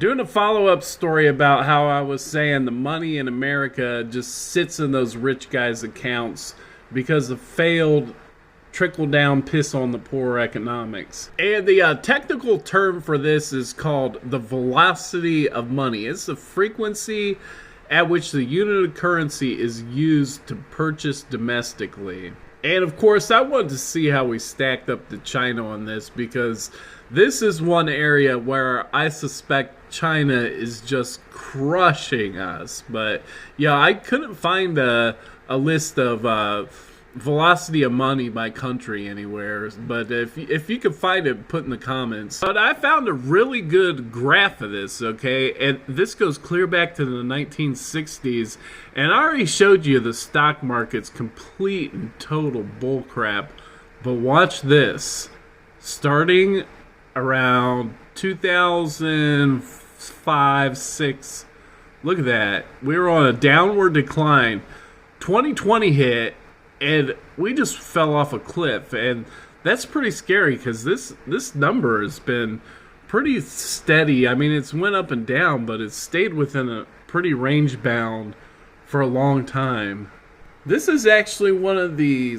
Doing a follow-up story about how I was saying the money in America just sits in those rich guys' accounts because of failed trickle-down piss-on-the-poor economics. And the technical term for this is called the velocity of money. It's the frequency at which the unit of currency is used to purchase domestically. And of course, I wanted to see how we stacked up to China on this, because this is one area where I suspect China is just crushing us. But yeah, I couldn't find a list of velocity of money by country anywhere, but if you could find it, put in the comments. But I found a really good graph of this, okay, and this goes clear back to the 1960s, and I already showed you the stock market's complete and total bullcrap, but watch this. Starting around 2005-6, look at that, we were on a downward decline. 2020 hit, and we just fell off a cliff, and that's pretty scary because this number has been pretty steady. I mean, it's went up and down, but it's stayed within a pretty range bound for a long time. This is actually one of the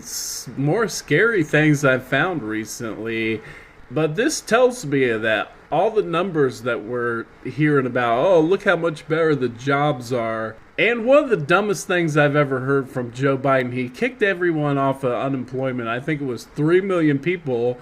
more scary things I've found recently, but this tells me that all the numbers that we're hearing about, oh, look how much better the jobs are. And one of the dumbest things I've ever heard from Joe Biden, he kicked everyone off of unemployment. I think it was 3 million people.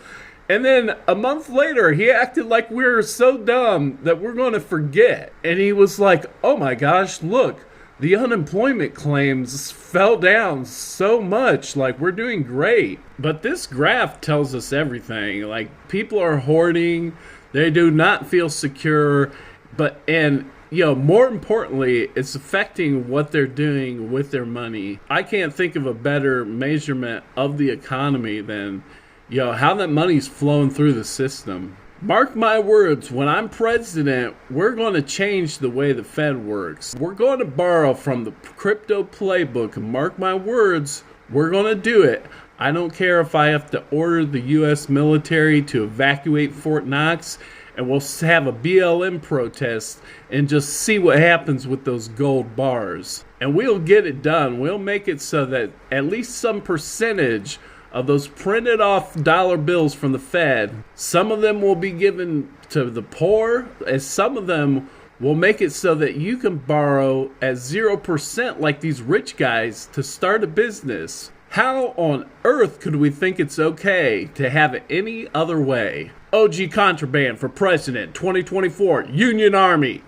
And then a month later, he acted like we were so dumb that we're going to forget. And he was like, oh my gosh, look, the unemployment claims fell down so much. Like, we're doing great. But this graph tells us everything. Like, people are hoarding. They do not feel secure. More importantly, it's affecting what they're doing with their money. I can't think of a better measurement of the economy than, how that money's flowing through the system. Mark my words, when I'm president, we're going to change the way the Fed works. We're going to borrow from the crypto playbook, and mark my words, we're going to do it. I don't care if I have to order the U.S. military to evacuate Fort Knox, and we'll have a BLM protest and just see what happens with those gold bars. And we'll get it done. We'll make it so that at least some percentage of those printed off dollar bills from the Fed, some of them will be given to the poor, and some of them will make it so that you can borrow at 0% like these rich guys to start a business. How on earth could we think it's okay to have it any other way? OG Contraband for President 2024, Union Army.